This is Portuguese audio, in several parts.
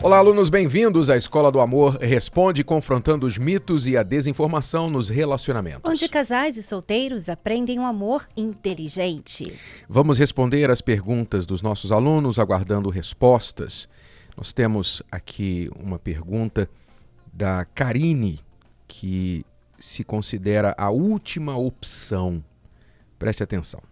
Olá, alunos, bem-vindos à Escola do Amor Responde, confrontando os mitos e a desinformação nos relacionamentos. Onde casais e solteiros aprendem um amor inteligente. Vamos responder as perguntas dos nossos alunos, aguardando respostas. Nós temos aqui uma pergunta da Karine, que se considera a última opção. Preste atenção.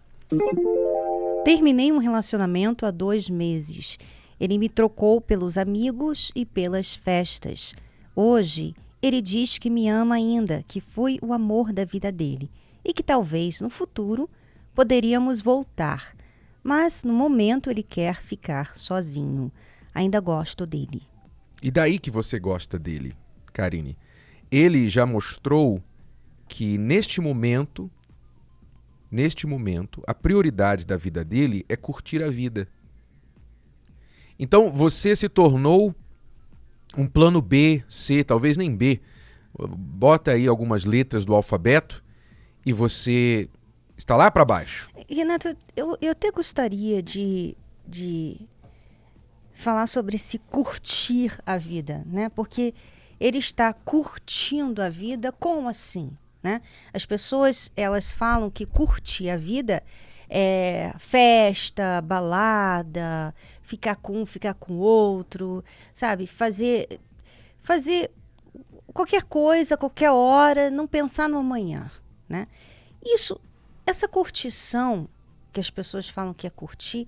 Terminei um relacionamento há 2 meses. Ele me trocou pelos amigos e pelas festas. Hoje, ele diz que me ama ainda, que fui o amor da vida dele e que talvez no futuro poderíamos voltar. Mas no momento ele quer ficar sozinho. Ainda gosto dele. E daí que você gosta dele, Karine? Ele já mostrou que neste momento, a prioridade da vida dele é curtir a vida. Então, você se tornou um plano B, C, talvez nem B. Bota aí algumas letras do alfabeto e você está lá para baixo. Renato, eu até gostaria de falar sobre esse curtir a vida, né? Porque ele está curtindo a vida, como assim? Né? As pessoas, elas falam que curtir a vida é festa, balada, ficar com o outro, sabe? Fazer qualquer coisa, qualquer hora, não pensar no amanhã, né? Essa curtição que as pessoas falam que é curtir,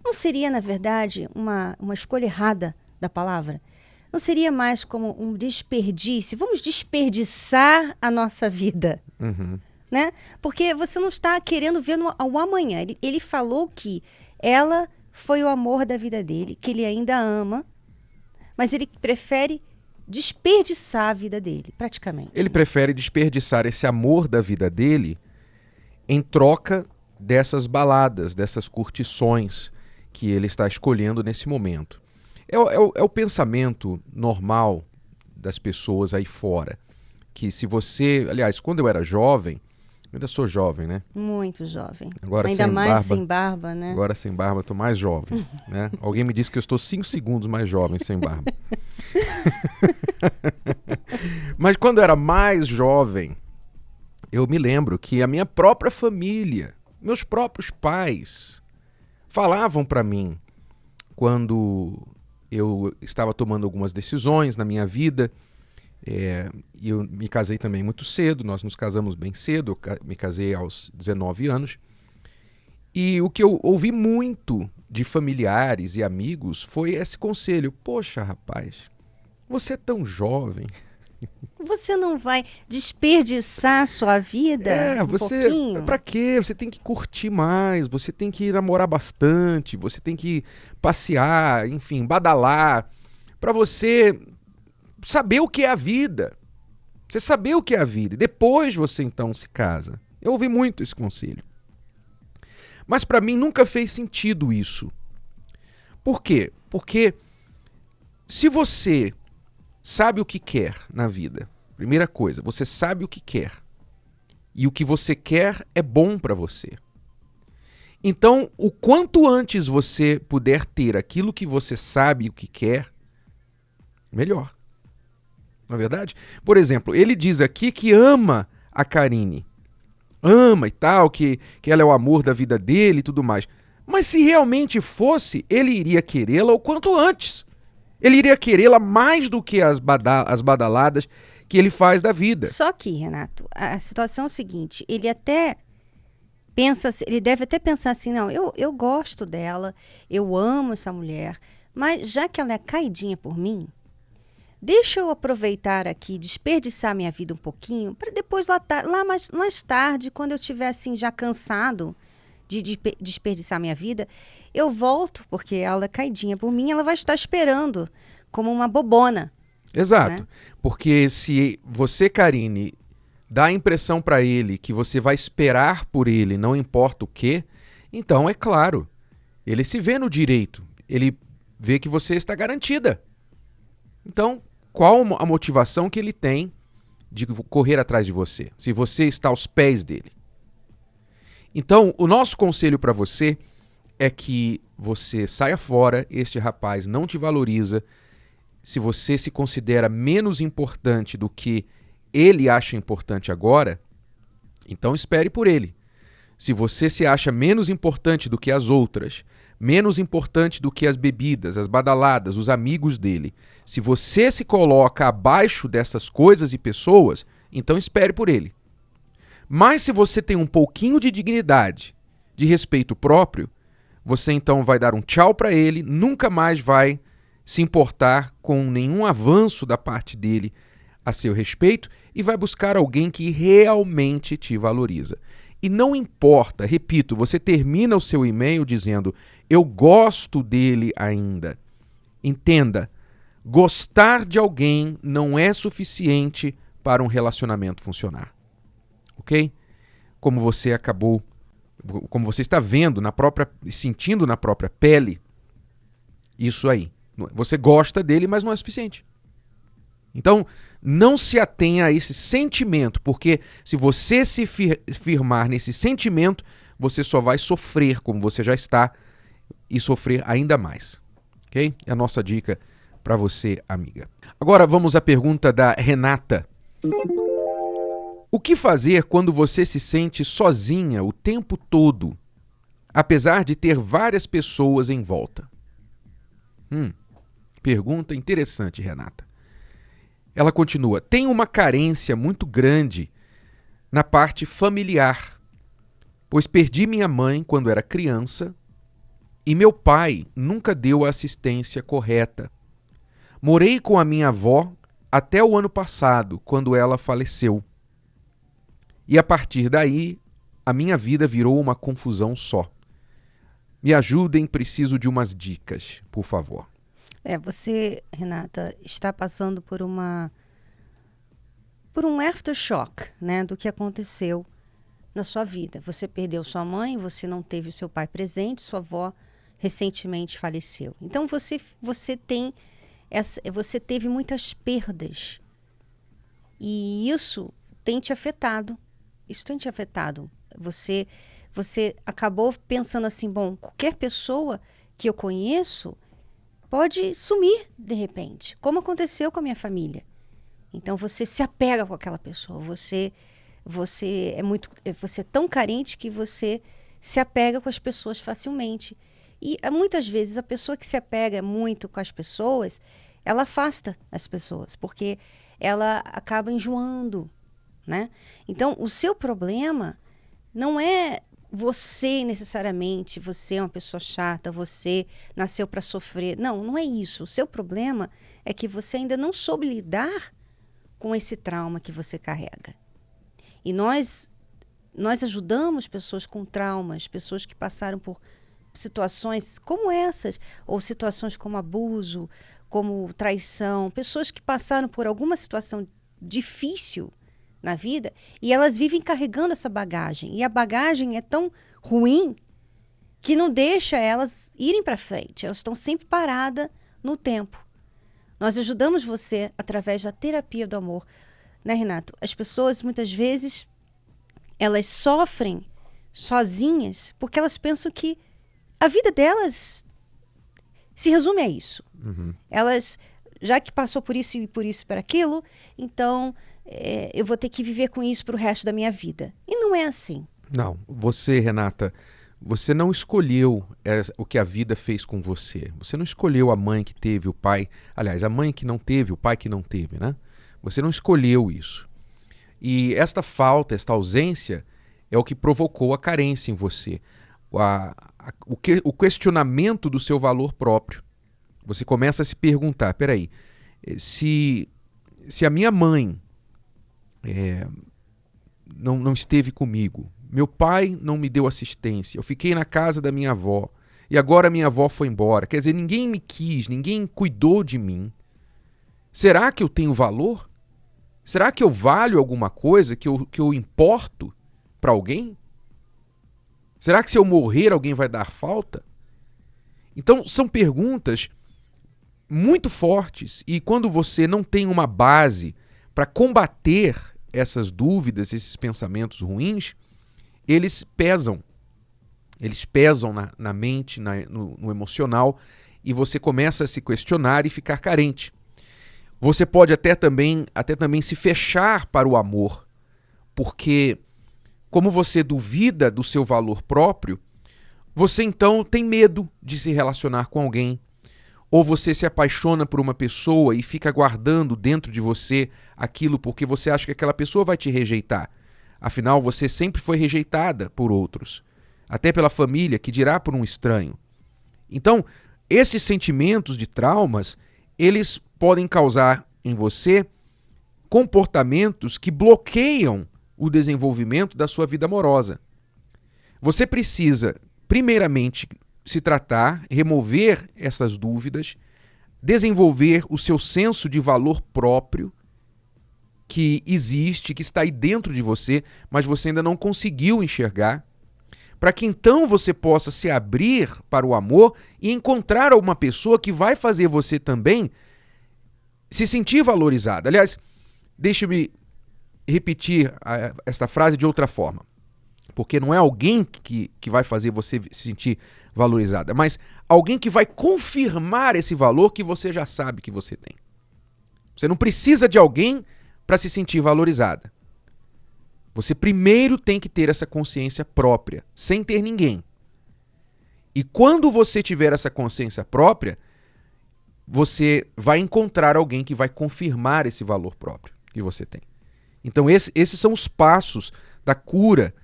não seria, na verdade, uma escolha errada da palavra? Não seria mais como um desperdício? Vamos desperdiçar a nossa vida. Uhum. Né? Porque você não está querendo ver o amanhã. Ele falou que ela foi o amor da vida dele, que ele ainda ama, mas ele prefere desperdiçar a vida dele, praticamente. Ele prefere desperdiçar esse amor da vida dele em troca dessas baladas, dessas curtições que ele está escolhendo nesse momento. É o pensamento normal das pessoas aí fora. Que se você... Aliás, quando eu era jovem... Eu ainda sou jovem, né? Muito jovem. Agora ainda sem mais barba, sem barba, né? Agora sem barba eu tô mais jovem, né? Alguém me disse que eu estou 5 segundos mais jovem sem barba. Mas quando eu era mais jovem, eu me lembro que a minha própria família, meus próprios pais, falavam para mim quando eu estava tomando algumas decisões na minha vida. Eu me casei também muito cedo, nós nos casamos bem cedo, eu me casei aos 19 anos. E o que eu ouvi muito de familiares e amigos foi esse conselho: poxa, rapaz, você é tão jovem. Você não vai desperdiçar a sua vida pouquinho? Pra quê? Você tem que curtir mais, você tem que namorar bastante, você tem que passear, enfim, badalar, pra você saber o que é a vida. Você saber o que é a vida. E depois você então se casa. Eu ouvi muito esse conselho. Mas para mim nunca fez sentido isso. Por quê? Porque se você sabe o que quer na vida, primeira coisa, você sabe o que quer. E o que você quer é bom para você. Então, o quanto antes você puder ter aquilo que você sabe o que quer, melhor. Não é verdade? Por exemplo, ele diz aqui que ama a Karine. Ama e tal, que ela é o amor da vida dele e tudo mais. Mas se realmente fosse, ele iria querê-la o quanto antes. Ele iria querê-la mais do que as badaladas que ele faz da vida. Só que, Renato, a situação é o seguinte, ele deve até pensar assim, não, eu gosto dela, eu amo essa mulher, mas já que ela é caidinha por mim, deixa eu aproveitar aqui, desperdiçar minha vida um pouquinho, para depois mais tarde, quando eu estiver assim já cansado de desperdiçar minha vida, eu volto, porque ela é caidinha por mim, ela vai estar esperando como uma bobona. Exato, né? Porque se você, Karine, dá a impressão para ele que você vai esperar por ele, não importa o quê, então é claro, ele se vê no direito, ele vê que você está garantida. Então, qual a motivação que ele tem de correr atrás de você, se você está aos pés dele? Então, o nosso conselho para você é que você saia fora, este rapaz não te valoriza, se você se considera menos importante do que ele acha importante agora, então espere por ele. Se você se acha menos importante do que as outras, menos importante do que as bebidas, as badaladas, os amigos dele, se você se coloca abaixo dessas coisas e pessoas, então espere por ele. Mas se você tem um pouquinho de dignidade, de respeito próprio, você então vai dar um tchau para ele, nunca mais vai se importar com nenhum avanço da parte dele a seu respeito e vai buscar alguém que realmente te valoriza. E não importa, repito, você termina o seu e-mail dizendo: eu gosto dele ainda. Entenda, gostar de alguém não é suficiente para um relacionamento funcionar. Ok? Como você está vendo sentindo na própria pele, isso aí. Você gosta dele, mas não é suficiente. Então, não se atenha a esse sentimento, porque se você se firmar nesse sentimento, você só vai sofrer como você já está e sofrer ainda mais. Ok? É a nossa dica para você, amiga. Agora vamos à pergunta da Renata. O que fazer quando você se sente sozinha o tempo todo, apesar de ter várias pessoas em volta? Pergunta interessante, Renata. Ela continua: tem uma carência muito grande na parte familiar, pois perdi minha mãe quando era criança e meu pai nunca deu a assistência correta. Morei com a minha avó até o ano passado, quando ela faleceu. E a partir daí, a minha vida virou uma confusão só. Me ajudem, preciso de umas dicas, por favor. Você, Renata, está passando por um aftershock, né, do que aconteceu na sua vida. Você perdeu sua mãe, você não teve o seu pai presente, sua avó recentemente faleceu. Então você teve muitas perdas. E isso tem te afetado. Você acabou pensando assim, bom, qualquer pessoa que eu conheço pode sumir de repente, como aconteceu com a minha família. Então você se apega com aquela pessoa, você é tão carente que você se apega com as pessoas facilmente. E muitas vezes a pessoa que se apega muito com as pessoas, ela afasta as pessoas, porque ela acaba enjoando, né? Então o seu problema não é você necessariamente, você é uma pessoa chata, você nasceu para sofrer. Não é isso. O seu problema é que você ainda não soube lidar com esse trauma que você carrega. E nós ajudamos pessoas com traumas, pessoas que passaram por situações como essas, ou situações como abuso, como traição, pessoas que passaram por alguma situação difícil na vida, e elas vivem carregando essa bagagem. E a bagagem é tão ruim que não deixa elas irem para frente. Elas estão sempre paradas no tempo. Nós ajudamos você através da terapia do amor. Né, Renato? As pessoas, muitas vezes, elas sofrem sozinhas porque elas pensam que a vida delas se resume a isso. Elas, já que passou por isso e por isso e por aquilo, então eu vou ter que viver com isso para o resto da minha vida. E não é assim. Não, você, Renata, você não escolheu o que a vida fez com você. Você não escolheu a mãe que teve, o pai... Aliás, a mãe que não teve, o pai que não teve, né? Você não escolheu isso. E esta falta, esta ausência, é o que provocou a carência em você. O questionamento do seu valor próprio. Você começa a se perguntar, peraí, se a minha mãe não esteve comigo, meu pai não me deu assistência, eu fiquei na casa da minha avó, e agora minha avó foi embora, quer dizer, ninguém me quis, ninguém cuidou de mim. Será que eu tenho valor? Será que eu valho alguma coisa, que eu importo para alguém? Será que se eu morrer alguém vai dar falta? Então são perguntas muito fortes, e quando você não tem uma base para combater essas dúvidas, esses pensamentos ruins, eles pesam na mente, no emocional, e você começa a se questionar e ficar carente. Você pode até também se fechar para o amor, porque como você duvida do seu valor próprio, você então tem medo de se relacionar com alguém, ou você se apaixona por uma pessoa e fica guardando dentro de você aquilo porque você acha que aquela pessoa vai te rejeitar. Afinal, você sempre foi rejeitada por outros, até pela família, que dirá por um estranho. Então, esses sentimentos de traumas, eles podem causar em você comportamentos que bloqueiam o desenvolvimento da sua vida amorosa. Você precisa, primeiramente, se tratar, remover essas dúvidas, desenvolver o seu senso de valor próprio, que existe, que está aí dentro de você, mas você ainda não conseguiu enxergar, para que então você possa se abrir para o amor e encontrar uma pessoa que vai fazer você também se sentir valorizada. Aliás, deixe-me repetir esta frase de outra forma, porque não é alguém que vai fazer você se sentir valorizada, mas alguém que vai confirmar esse valor que você já sabe que você tem. Você não precisa de alguém para se sentir valorizada. Você primeiro tem que ter essa consciência própria, sem ter ninguém. E quando você tiver essa consciência própria, você vai encontrar alguém que vai confirmar esse valor próprio que você tem. Então esses são os passos da cura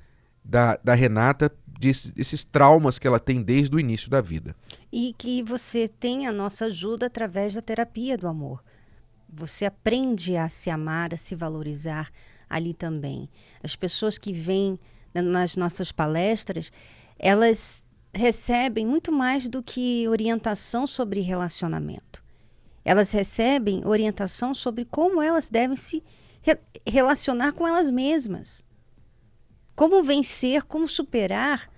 da Renata, desses traumas que ela tem desde o início da vida. E que você tem a nossa ajuda através da terapia do amor. Você aprende a se amar, a se valorizar ali também. As pessoas que vêm nas nossas palestras, elas recebem muito mais do que orientação sobre relacionamento. Elas recebem orientação sobre como elas devem se relacionar com elas mesmas. Como vencer, como superar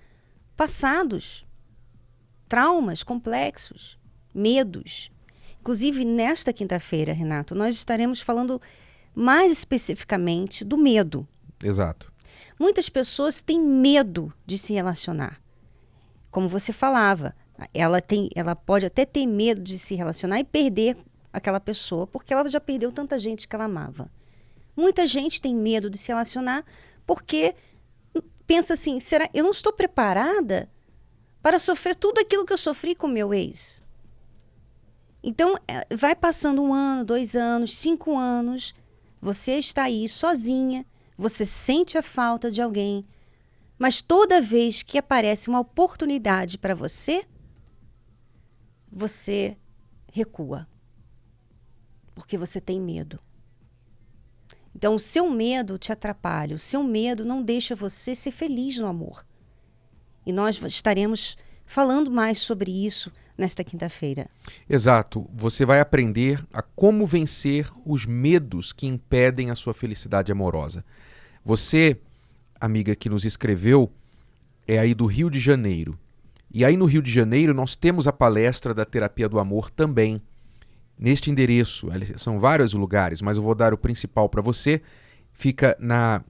passados, traumas complexos, medos. Inclusive, nesta quinta-feira, Renato, nós estaremos falando mais especificamente do medo. Exato. Muitas pessoas têm medo de se relacionar. Como você falava, ela pode até ter medo de se relacionar e perder aquela pessoa, porque ela já perdeu tanta gente que ela amava. Muita gente tem medo de se relacionar porque pensa assim, será eu não estou preparada para sofrer tudo aquilo que eu sofri com meu ex? Então, vai passando 1 ano, 2 anos, 5 anos, você está aí sozinha, você sente a falta de alguém, mas toda vez que aparece uma oportunidade para você, você recua, porque você tem medo. Então, o seu medo te atrapalha, o seu medo não deixa você ser feliz no amor. E nós estaremos falando mais sobre isso nesta quinta-feira. Exato. Você vai aprender a como vencer os medos que impedem a sua felicidade amorosa. Você, amiga que nos escreveu, é aí do Rio de Janeiro. E aí no Rio de Janeiro nós temos a palestra da Terapia do Amor também. Neste endereço, são vários lugares, mas eu vou dar o principal para você. Fica na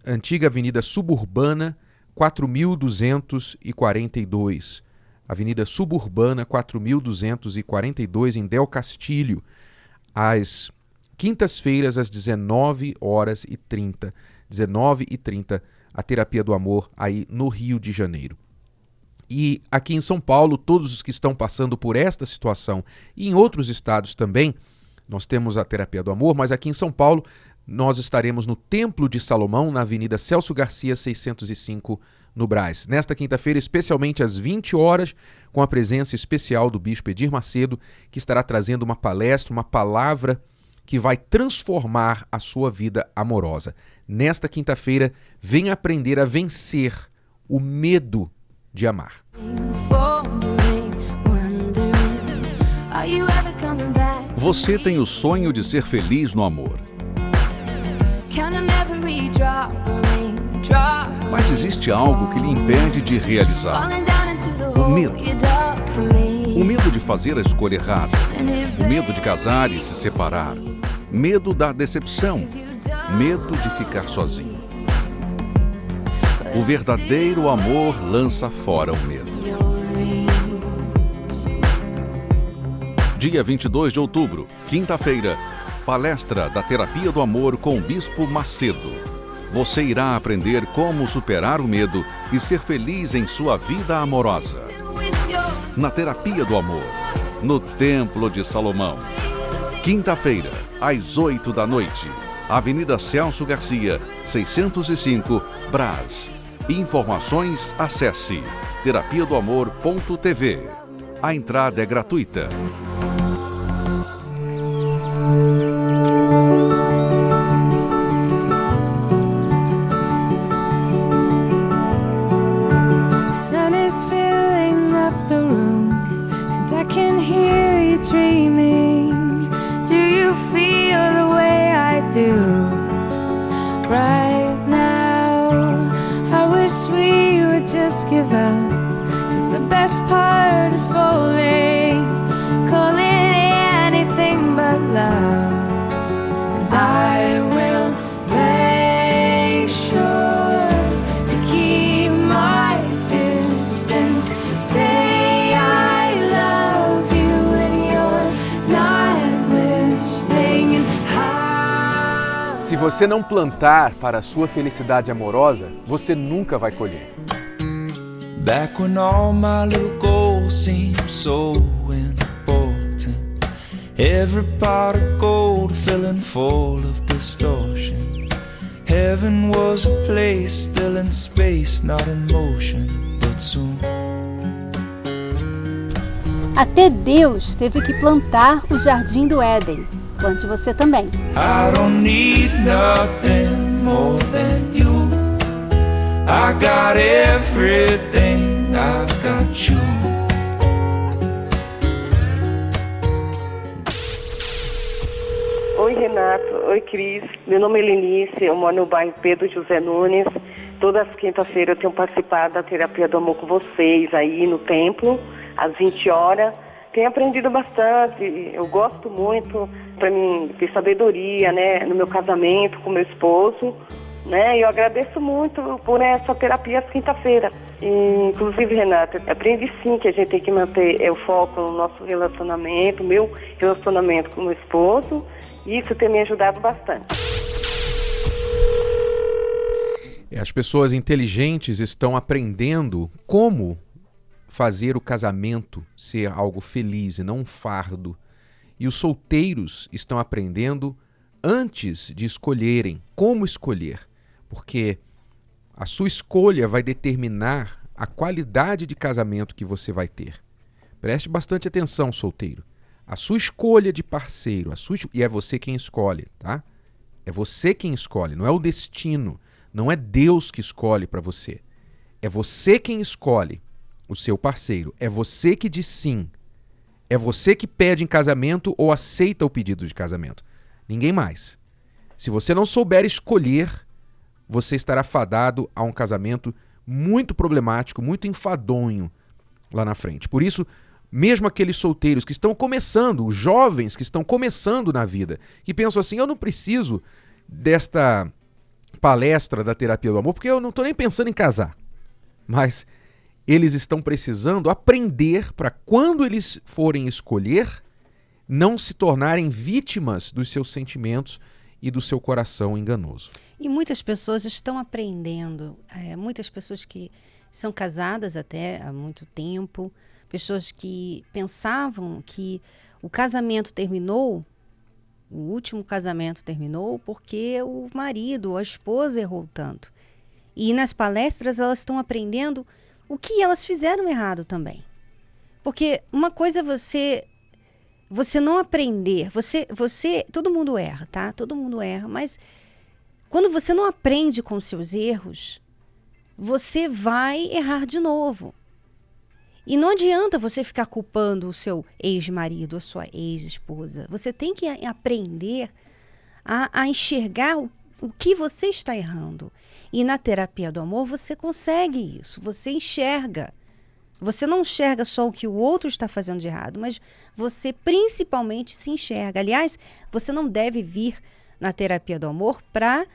antiga Avenida Suburbana 4242. Avenida Suburbana 4242, em Del Castilho, às quintas-feiras, às 19h30. 19h30, a Terapia do Amor, aí no Rio de Janeiro. E aqui em São Paulo, todos os que estão passando por esta situação, e em outros estados também, nós temos a Terapia do Amor, mas aqui em São Paulo, nós estaremos no Templo de Salomão, na Avenida Celso Garcia, 605, no Brás. Nesta quinta-feira, especialmente às 20 horas, com a presença especial do Bispo Edir Macedo, que estará trazendo uma palestra, uma palavra que vai transformar a sua vida amorosa. Nesta quinta-feira, venha aprender a vencer o medo de amar. Você tem o sonho de ser feliz no amor. Mas existe algo que lhe impede de realizar. O medo. O medo de fazer a escolha errada. O medo de casar e se separar. Medo da decepção. Medo de ficar sozinho. O verdadeiro amor lança fora o medo. Dia 22 de outubro, quinta-feira, Palestra da Terapia do Amor com o Bispo Macedo. Você irá aprender como superar o medo e ser feliz em sua vida amorosa. Na Terapia do Amor, no Templo de Salomão. Quinta-feira, às 20h, Avenida Celso Garcia, 605, Brás. Informações, acesse terapiadoamor.tv. A entrada é gratuita. Give up, 'cause the best part is falling. Call it anything but love. And I will make sure to keep my distance. Say I love you and you're not listening. Se você não plantar para a sua felicidade amorosa, você nunca vai colher. Back when all my little goals seemed so important, every pot of gold filling full of distortion. Heaven was a place still in space, not in motion, but soon. Até Deus teve que plantar o jardim do Éden. Plante você também. I don't need nothing more than you. I got everything, I've got you. Oi, Renato. Oi, Cris. Meu nome é Lenice, eu moro no bairro Pedro José Nunes. Todas as quintas-feiras eu tenho participado da Terapia do Amor com vocês aí no templo, às 20 horas. Tenho aprendido bastante, eu gosto muito, para mim, ter sabedoria, né, no meu casamento com meu esposo. Né? Eu agradeço muito por essa terapia às quinta-feira. Inclusive, Renata, aprendi sim que a gente tem que manter o foco no nosso relacionamento, meu relacionamento com o meu esposo, e isso tem me ajudado bastante. As pessoas inteligentes estão aprendendo como fazer o casamento ser algo feliz e não um fardo. E os solteiros estão aprendendo antes de escolherem como escolher. Porque a sua escolha vai determinar a qualidade de casamento que você vai ter. Preste bastante atenção, solteiro. A sua escolha de parceiro, e é você quem escolhe, tá? É você quem escolhe, não é o destino, não é Deus que escolhe para você. É você quem escolhe o seu parceiro, é você que diz sim. É você que pede em casamento ou aceita o pedido de casamento. Ninguém mais. Se você não souber escolher, você estará fadado a um casamento muito problemático, muito enfadonho lá na frente. Por isso, mesmo aqueles solteiros que estão começando, os jovens que estão começando na vida, que pensam assim, eu não preciso desta palestra da Terapia do Amor, porque eu não estou nem pensando em casar. Mas eles estão precisando aprender para quando eles forem escolher, não se tornarem vítimas dos seus sentimentos e do seu coração enganoso. E muitas pessoas estão aprendendo, muitas pessoas que são casadas até há muito tempo, pessoas que pensavam que o casamento terminou, o último casamento terminou porque o marido ou a esposa errou tanto. E nas palestras elas estão aprendendo o que elas fizeram errado também. Porque uma coisa é você não aprender, todo mundo erra, tá? Todo mundo erra, mas quando você não aprende com os seus erros, você vai errar de novo. E não adianta você ficar culpando o seu ex-marido, a sua ex-esposa. Você tem que aprender a enxergar o que você está errando. E na terapia do amor você consegue isso, você enxerga. Você não enxerga só o que o outro está fazendo de errado, mas você principalmente se enxerga. Aliás, você não deve vir na terapia do amor para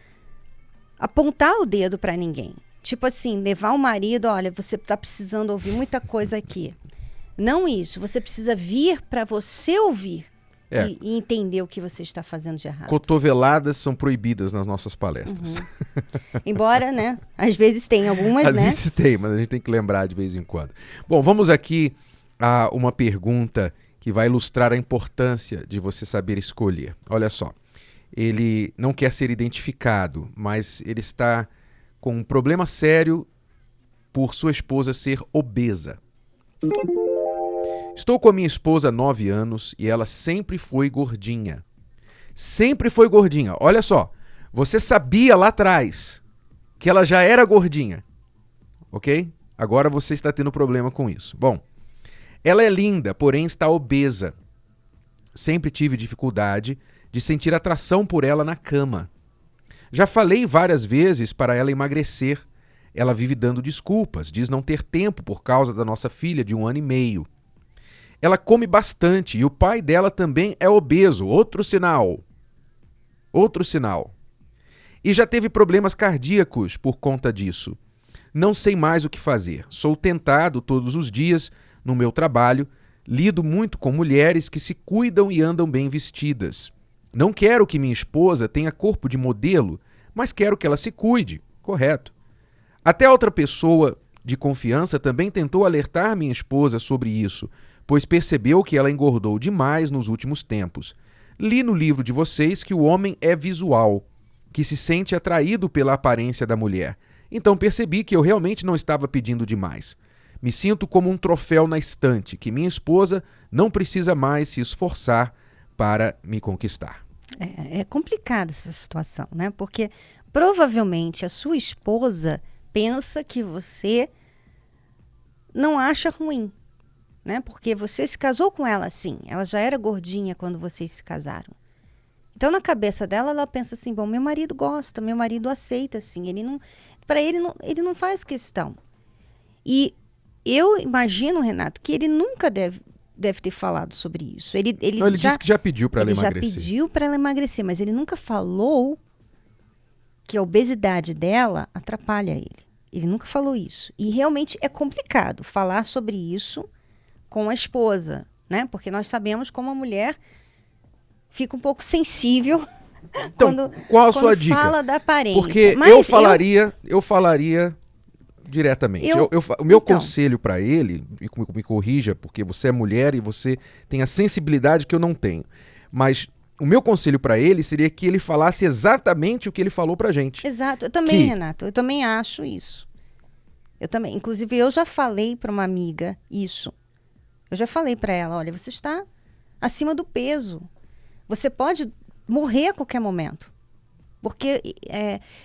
apontar o dedo para ninguém. Tipo assim, levar o marido, olha, você está precisando ouvir muita coisa aqui. Não isso, você precisa vir para você ouvir e entender o que você está fazendo de errado. Cotoveladas são proibidas nas nossas palestras. Embora, né? Às vezes tem algumas, Às né? vezes tem, mas a gente tem que lembrar de vez em quando. Bom, vamos aqui a uma pergunta que vai ilustrar a importância de você saber escolher. Olha só, ele não quer ser identificado, mas ele está com um problema sério por sua esposa ser obesa. Estou com a minha esposa há 9 anos e ela sempre foi gordinha. Sempre foi gordinha. Olha só, você sabia lá atrás que ela já era gordinha, ok? Agora você está tendo problema com isso. Bom, ela é linda, porém está obesa. Sempre tive dificuldade de sentir atração por ela na cama. Já falei várias vezes para ela emagrecer. Ela vive dando desculpas, diz não ter tempo por causa da nossa filha de 1 ano e meio. Ela come bastante e o pai dela também é obeso. Outro sinal. Outro sinal. E já teve problemas cardíacos por conta disso. Não sei mais o que fazer. Sou tentado todos os dias no meu trabalho. Lido muito com mulheres que se cuidam e andam bem vestidas. Não quero que minha esposa tenha corpo de modelo, mas quero que ela se cuide. Correto. Até outra pessoa de confiança também tentou alertar minha esposa sobre isso, pois percebeu que ela engordou demais nos últimos tempos. Li no livro de vocês que o homem é visual, que se sente atraído pela aparência da mulher. Então percebi que eu realmente não estava pedindo demais. Me sinto como um troféu na estante, que minha esposa não precisa mais se esforçar para me conquistar. É complicada essa situação, né? Porque provavelmente a sua esposa pensa que você não acha ruim, né? Porque você se casou com ela assim, ela já era gordinha quando vocês se casaram. Então na cabeça dela ela pensa assim, bom, meu marido gosta, meu marido aceita assim, ele não faz questão. E eu imagino, Renato, que ele nunca deve ter falado sobre isso. Ele disse que já pediu para ela emagrecer. Ele já pediu para ela emagrecer, mas ele nunca falou que a obesidade dela atrapalha ele. Ele nunca falou isso. E realmente é complicado falar sobre isso com a esposa, né? Porque nós sabemos como a mulher fica um pouco sensível então, qual a sua dica? Fala da aparência. Porque mas eu falaria diretamente. O meu conselho para ele, me corrija, porque você é mulher e você tem a sensibilidade que eu não tenho, mas o meu conselho para ele seria que ele falasse exatamente o que ele falou pra gente. Exato, eu também, Renato, eu também acho isso. Eu também, inclusive eu já falei para uma amiga isso. Eu já falei para ela, olha, você está acima do peso. Você pode morrer a qualquer momento. Porque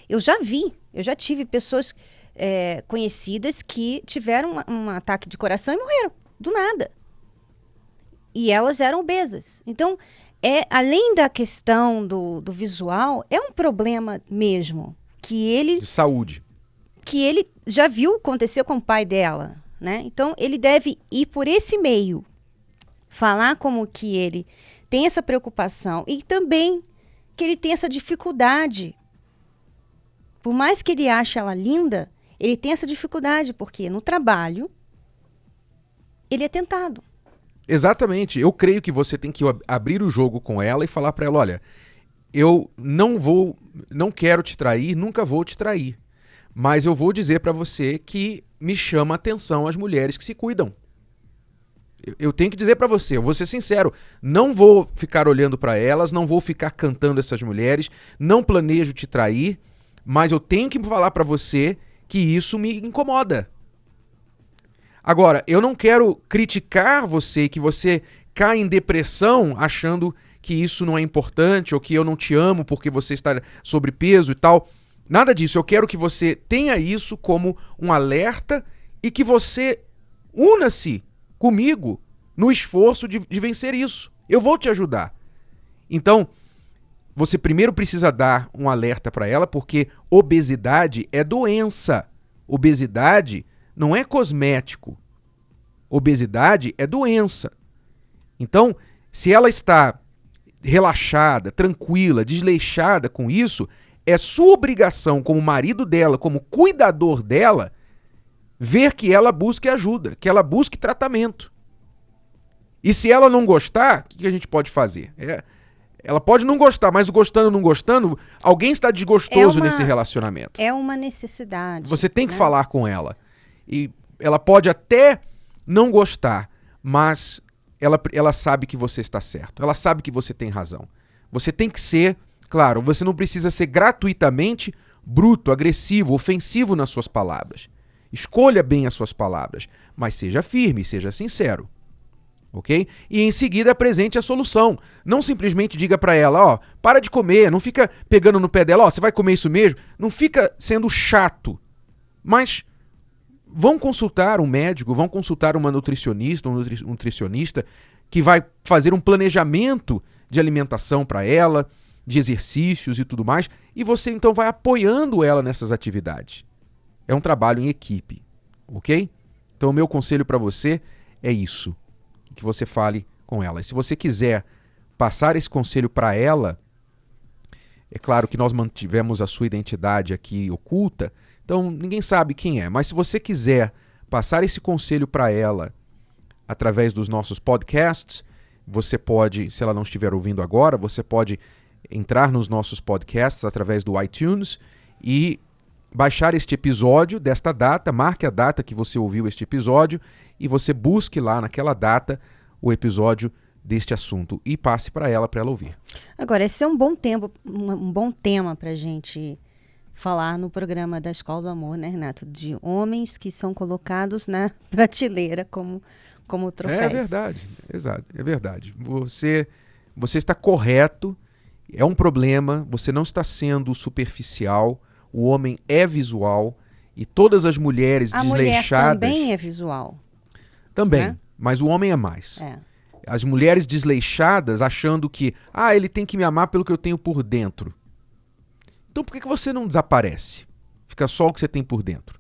eu já tive pessoas conhecidas que tiveram um ataque de coração e morreram, do nada. E elas eram obesas. Então, além da questão do visual, é um problema mesmo. De saúde. Que ele já viu acontecer com o pai dela, né? Então, ele deve ir por esse meio. Falar como que ele tem essa preocupação e também que ele tem essa dificuldade. Por mais que ele ache ela linda, ele tem essa dificuldade, porque no trabalho ele é tentado. Exatamente. Eu creio que você tem que abrir o jogo com ela e falar para ela, olha, eu não quero te trair, nunca vou te trair. Mas eu vou dizer para você que me chama a atenção as mulheres que se cuidam. Eu tenho que dizer para você, eu vou ser sincero, não vou ficar olhando para elas, não vou ficar cantando essas mulheres, não planejo te trair, mas eu tenho que falar para você que isso me incomoda. Agora, eu não quero criticar você, que você cai em depressão achando que isso não é importante ou que eu não te amo porque você está sobrepeso e tal. Nada disso. Eu quero que você tenha isso como um alerta e que você una-se comigo no esforço de vencer isso. Eu vou te ajudar. Então, você primeiro precisa dar um alerta para ela, porque obesidade é doença. Obesidade não é cosmético. Obesidade é doença. Então, se ela está relaxada, tranquila, desleixada com isso, é sua obrigação como marido dela, como cuidador dela, ver que ela busque ajuda, que ela busque tratamento. E se ela não gostar, o que a gente pode fazer? Ela pode não gostar, mas gostando ou não gostando, alguém está desgostoso nesse relacionamento. É uma necessidade. Você tem que falar com ela. E ela pode até não gostar, mas ela sabe que você está certo. Ela sabe que você tem razão. Você tem que ser, claro, você não precisa ser gratuitamente bruto, agressivo, ofensivo nas suas palavras. Escolha bem as suas palavras, mas seja firme, seja sincero. Ok? E em seguida apresente a solução. Não simplesmente diga para ela, ó, para de comer, não fica pegando no pé dela, ó, você vai comer isso mesmo? Não fica sendo chato. Mas vão consultar um médico, vão consultar uma nutricionista, um nutricionista que vai fazer um planejamento de alimentação para ela, de exercícios e tudo mais, e você então vai apoiando ela nessas atividades. É um trabalho em equipe, ok? Então o meu conselho para você é isso, que você fale com ela. E se você quiser passar esse conselho para ela, é claro que nós mantivemos a sua identidade aqui oculta, então ninguém sabe quem é, mas se você quiser passar esse conselho para ela através dos nossos podcasts, você pode, se ela não estiver ouvindo agora, você pode entrar nos nossos podcasts através do iTunes e baixar este episódio desta data, marque a data que você ouviu este episódio e você busque lá naquela data o episódio deste assunto e passe para ela ouvir. Agora, esse é um bom tema para a gente falar no programa da Escola do Amor, né, Renato? De homens que são colocados na prateleira como troféus. É verdade, exato, é verdade. Você está correto, é um problema, você não está sendo superficial, o homem é visual e todas as mulheres desleixadas... A mulher também é visual. Também, né? Mas o homem é mais. As mulheres desleixadas achando que, ele tem que me amar pelo que eu tenho por dentro. Então por que você não desaparece? Fica só o que você tem por dentro.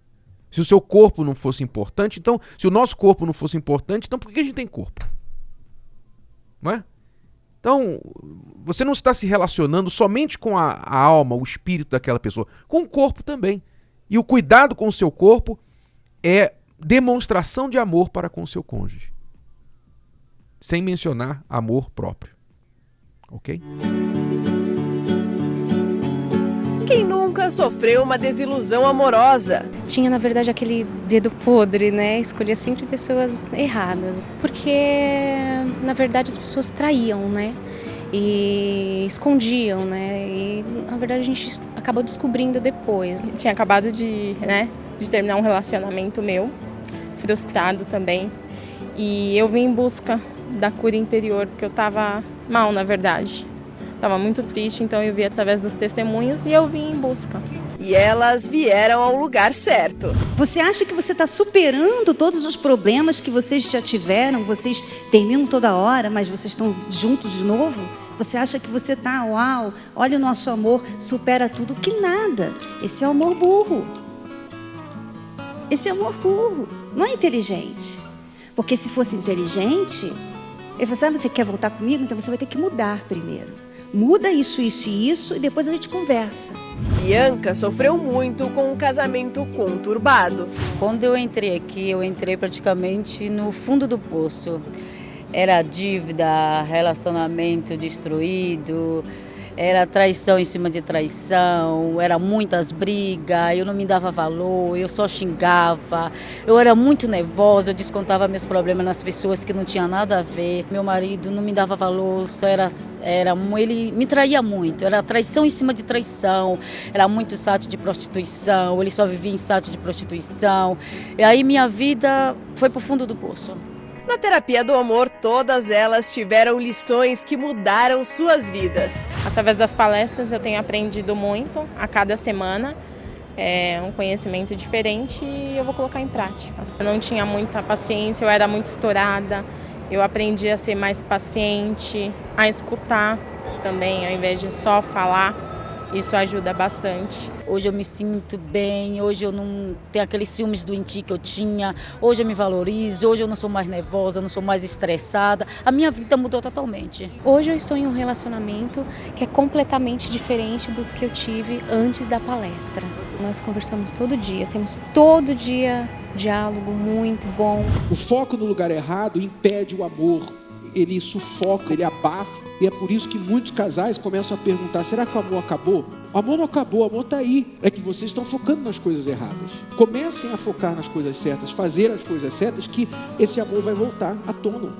Se o seu corpo não fosse importante, então, se o nosso corpo não fosse importante, então por que a gente tem corpo? Não é? Então, você não está se relacionando somente com a alma, o espírito daquela pessoa, com o corpo também. E o cuidado com o seu corpo é demonstração de amor para com o seu cônjuge. Sem mencionar amor próprio. Ok? Quem nunca sofreu uma desilusão amorosa? Tinha, na verdade, aquele dedo podre, né? Escolhia sempre pessoas erradas. Porque, na verdade, as pessoas traíam, né? E escondiam, né? E, na verdade, a gente acabou descobrindo depois. Tinha acabado de terminar um relacionamento meu, frustrado também. E eu vim em busca da cura interior, porque eu estava mal, na verdade. Estava muito triste, então eu vi através dos testemunhos e eu vim em busca. E elas vieram ao lugar certo. Você acha que você está superando todos os problemas que vocês já tiveram? Vocês terminam toda hora, mas vocês estão juntos de novo? Você acha que você está, uau, olha o nosso amor, supera tudo? Que nada. Esse é o amor burro. Esse é o amor burro. Não é inteligente. Porque se fosse inteligente, ele falou assim, você quer voltar comigo? Então você vai ter que mudar primeiro. Muda isso e isso, e depois a gente conversa. Bianca sofreu muito com um casamento conturbado. Quando eu entrei aqui, eu entrei praticamente no fundo do poço. Era dívida, relacionamento destruído, era traição em cima de traição, era muitas brigas, eu não me dava valor, eu só xingava, eu era muito nervosa, eu descontava meus problemas nas pessoas que não tinham nada a ver. Meu marido não me dava valor, ele me traía muito, era traição em cima de traição, era muito site de prostituição, ele só vivia em site de prostituição, e aí minha vida foi pro fundo do poço. Na terapia do amor, todas elas tiveram lições que mudaram suas vidas. Através das palestras eu tenho aprendido muito a cada semana. É um conhecimento diferente e eu vou colocar em prática. Eu não tinha muita paciência, eu era muito estourada. Eu aprendi a ser mais paciente, a escutar também, ao invés de só falar. Isso ajuda bastante. Hoje eu me sinto bem, hoje eu não tenho aqueles ciúmes doentios que eu tinha, hoje eu me valorizo, hoje eu não sou mais nervosa, não sou mais estressada. A minha vida mudou totalmente. Hoje eu estou em um relacionamento que é completamente diferente dos que eu tive antes da palestra. Nós conversamos todo dia, temos todo dia diálogo muito bom. O foco no lugar errado impede o amor ele sufoca, ele abafa. E é por isso que muitos casais começam a perguntar, será que o amor acabou? O amor não acabou, o amor está aí. É que vocês estão focando nas coisas erradas. Comecem a focar nas coisas certas, fazer as coisas certas, que esse amor vai voltar à tona.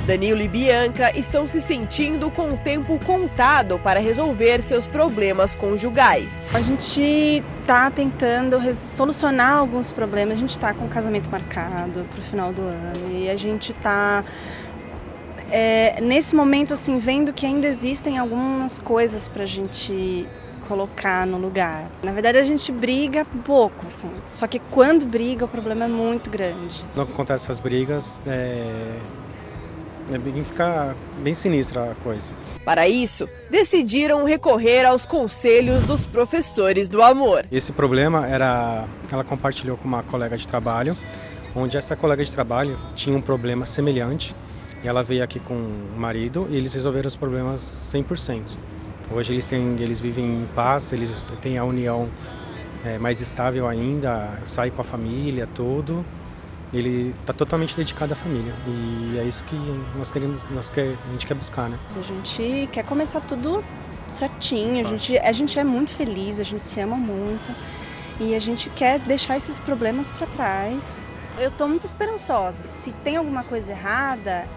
Danilo e Bianca estão se sentindo com o tempo contado para resolver seus problemas conjugais. A gente está tentando solucionar alguns problemas. A gente está com o casamento marcado para o final do ano e a gente está nesse momento assim vendo que ainda existem algumas coisas para a gente colocar no lugar. Na verdade a gente briga pouco, assim. Só que quando briga o problema é muito grande. Quando acontecem essas brigas, fica bem sinistra a coisa. Para isso, decidiram recorrer aos conselhos dos professores do amor. Esse problema ela compartilhou com uma colega de trabalho, onde essa colega de trabalho tinha um problema semelhante. E ela veio aqui com o marido e eles resolveram os problemas 100%. Hoje eles vivem em paz, eles têm a união mais estável ainda, sai com a família, tudo. Ele está totalmente dedicado à família e é isso que a gente quer buscar, né? A gente quer começar tudo certinho, a gente é muito feliz, a gente se ama muito e a gente quer deixar esses problemas para trás. Eu estou muito esperançosa. Se tem alguma coisa errada,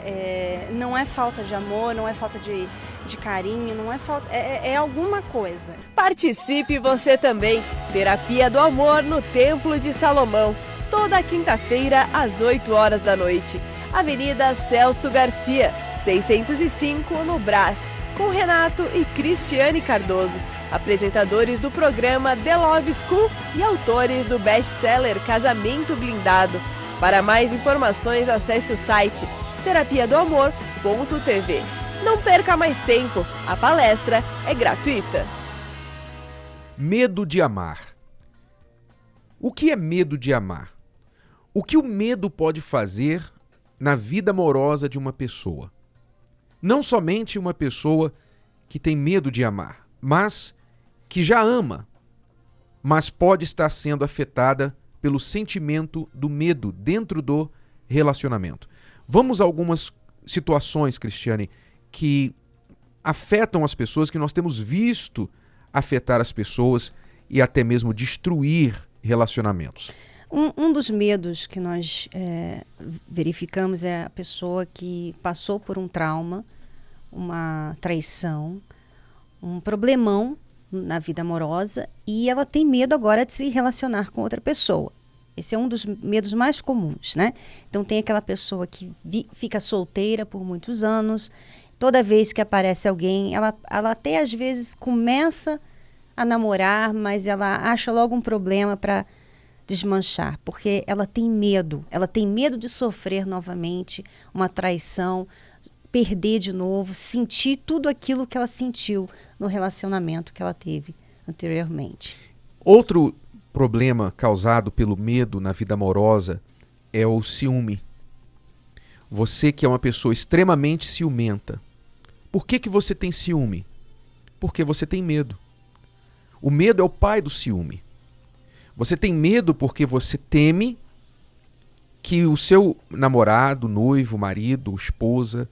não é falta de amor, não é falta de carinho, não é falta, é alguma coisa. Participe você também. Terapia do Amor no Templo de Salomão. Toda quinta-feira, às 8 horas da noite. Avenida Celso Garcia, 605, no Brás. Com Renato e Cristiane Cardoso, apresentadores do programa The Love School e autores do best-seller Casamento Blindado. Para mais informações, acesse o site terapiadoamor.tv. Não perca mais tempo, a palestra é gratuita. Medo de amar. O que é medo de amar? O que o medo pode fazer na vida amorosa de uma pessoa? Não somente uma pessoa que tem medo de amar, mas que já ama, mas pode estar sendo afetada pelo sentimento do medo dentro do relacionamento. Vamos a algumas situações, Cristiane, que afetam as pessoas, que nós temos visto afetar as pessoas e até mesmo destruir relacionamentos. Um dos medos que nós verificamos é a pessoa que passou por um trauma, uma traição, um problemão na vida amorosa e ela tem medo agora de se relacionar com outra pessoa. Esse é um dos medos mais comuns, né? Então tem aquela pessoa que fica solteira por muitos anos, toda vez que aparece alguém, ela até às vezes começa a namorar, mas ela acha logo um problema para desmanchar, porque ela tem medo de sofrer novamente uma traição, perder de novo, sentir tudo aquilo que ela sentiu no relacionamento que ela teve anteriormente. Outro problema causado pelo medo na vida amorosa é o ciúme. Você que é uma pessoa extremamente ciumenta, por que você tem ciúme? Porque você tem medo. O medo é o pai do ciúme. Você tem medo porque você teme que o seu namorado, noivo, marido, esposa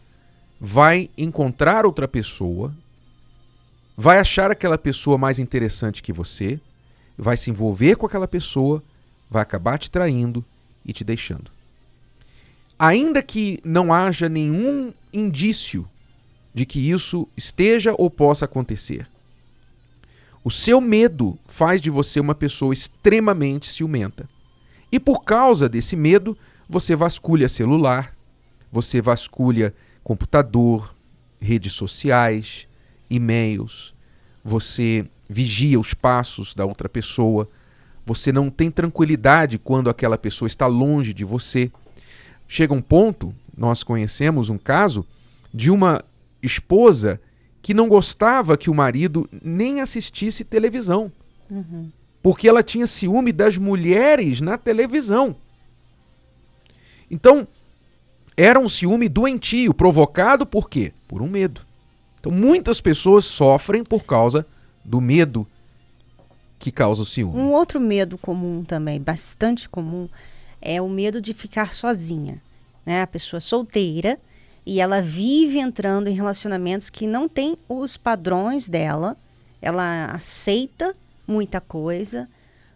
vai encontrar outra pessoa, vai achar aquela pessoa mais interessante que você, vai se envolver com aquela pessoa, vai acabar te traindo e te deixando. Ainda que não haja nenhum indício de que isso esteja ou possa acontecer, o seu medo faz de você uma pessoa extremamente ciumenta. E por causa desse medo, você vasculha celular, você vasculha computador, redes sociais, e-mails, você vigia os passos da outra pessoa, você não tem tranquilidade quando aquela pessoa está longe de você. Chega um ponto, nós conhecemos um caso de uma esposa que não gostava que o marido nem assistisse televisão, porque ela tinha ciúme das mulheres na televisão. Então, era um ciúme doentio, provocado por quê? Por um medo. Então, muitas pessoas sofrem por causa do medo que causa o ciúme. Um outro medo comum também, bastante comum, é o medo de ficar sozinha, né? A pessoa solteira E ela vive entrando em relacionamentos que não têm os padrões dela. Ela aceita muita coisa,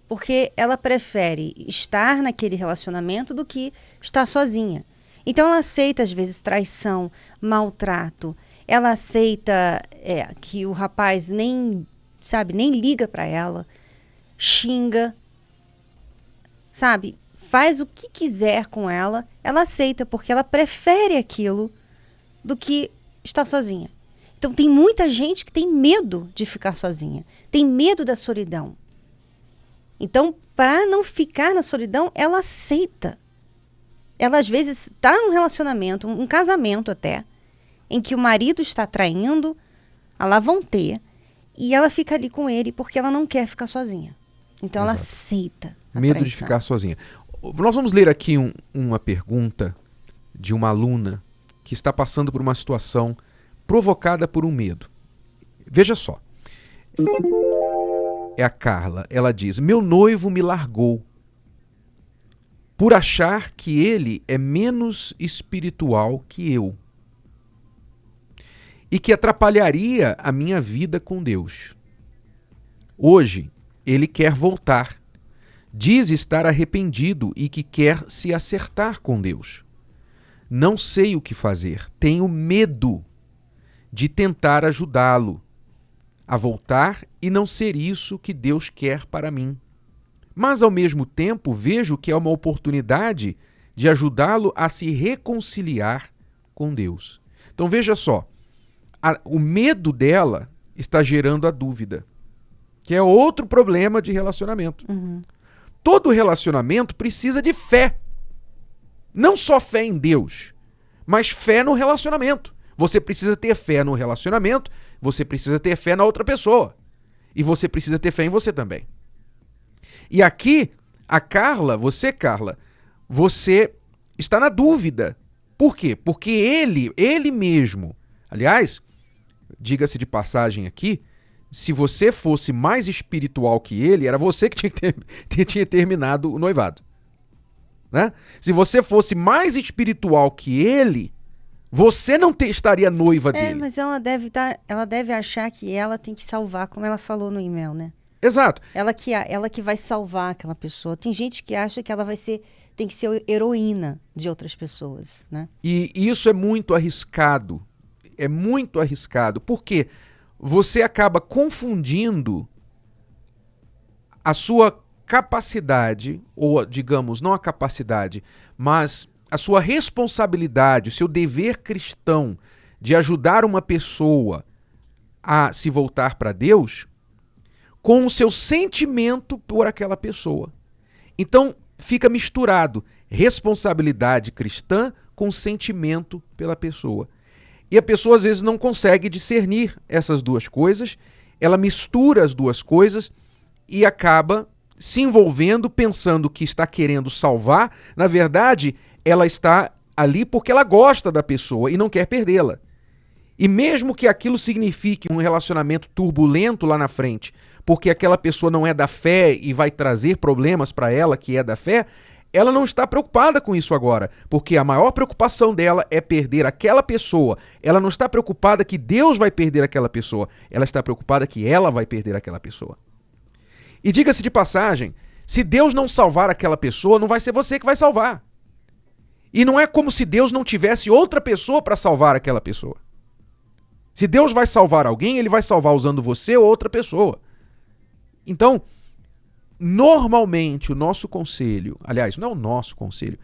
porque ela prefere estar naquele relacionamento do que estar sozinha. Então ela aceita, às vezes, traição, maltrato. Ela aceita que o rapaz nem liga para ela, xinga, sabe? Faz o que quiser com ela, ela aceita, porque ela prefere aquilo do que estar sozinha. Então tem muita gente que tem medo de ficar sozinha, tem medo da solidão. Então, para não ficar na solidão, ela aceita. Ela, às vezes, está num relacionamento, um casamento até, em que o marido está traindo, lá vão ter, e ela fica ali com ele porque ela não quer ficar sozinha. Então, ela aceita a Medo traição. de ficar sozinha. Nós vamos ler aqui uma pergunta de uma aluna que está passando por uma situação provocada por um medo. Veja só. É a Carla. Ela diz: meu noivo me largou por achar que ele é menos espiritual que eu e que atrapalharia a minha vida com Deus. Hoje, ele quer voltar. Diz estar arrependido e que quer se acertar com Deus. Não sei o que fazer. Tenho medo de tentar ajudá-lo a voltar e não ser isso que Deus quer para mim. Mas, ao mesmo tempo, vejo que é uma oportunidade de ajudá-lo a se reconciliar com Deus. Então, veja só. O medo dela está gerando a dúvida, que é outro problema de relacionamento. Todo relacionamento precisa de fé. Não só fé em Deus, mas fé no relacionamento. Você precisa ter fé no relacionamento, você precisa ter fé na outra pessoa. E você precisa ter fé em você também. E aqui, Carla, você está na dúvida. Por quê? Porque ele mesmo, aliás, diga-se de passagem aqui, se você fosse mais espiritual que ele, era você que tinha terminado o noivado. Né? Se você fosse mais espiritual que ele, você não estaria noiva dele. Mas ela deve achar que ela tem que salvar, como ela falou no e-mail, né? Exato. Ela que vai salvar aquela pessoa. Tem gente que acha que ela tem que ser heroína de outras pessoas, né? E isso é muito arriscado. É muito arriscado. Por quê? Você acaba confundindo a sua capacidade, ou digamos, não a capacidade, mas a sua responsabilidade, o seu dever cristão de ajudar uma pessoa a se voltar para Deus, com o seu sentimento por aquela pessoa. Então, fica misturado responsabilidade cristã com sentimento pela pessoa. E a pessoa às vezes não consegue discernir essas duas coisas, ela mistura as duas coisas e acaba se envolvendo pensando que está querendo salvar. Na verdade, ela está ali porque ela gosta da pessoa e não quer perdê-la. E mesmo que aquilo signifique um relacionamento turbulento lá na frente, porque aquela pessoa não é da fé e vai trazer problemas para ela que é da fé, ela não está preocupada com isso agora, porque a maior preocupação dela é perder aquela pessoa. Ela não está preocupada que Deus vai perder aquela pessoa, ela está preocupada que ela vai perder aquela pessoa. E diga-se de passagem, se Deus não salvar aquela pessoa, não vai ser você que vai salvar. E não é como se Deus não tivesse outra pessoa para salvar aquela pessoa. Se Deus vai salvar alguém, ele vai salvar usando você ou outra pessoa. Então, normalmente o nosso conselho, aliás, não é o nosso conselho,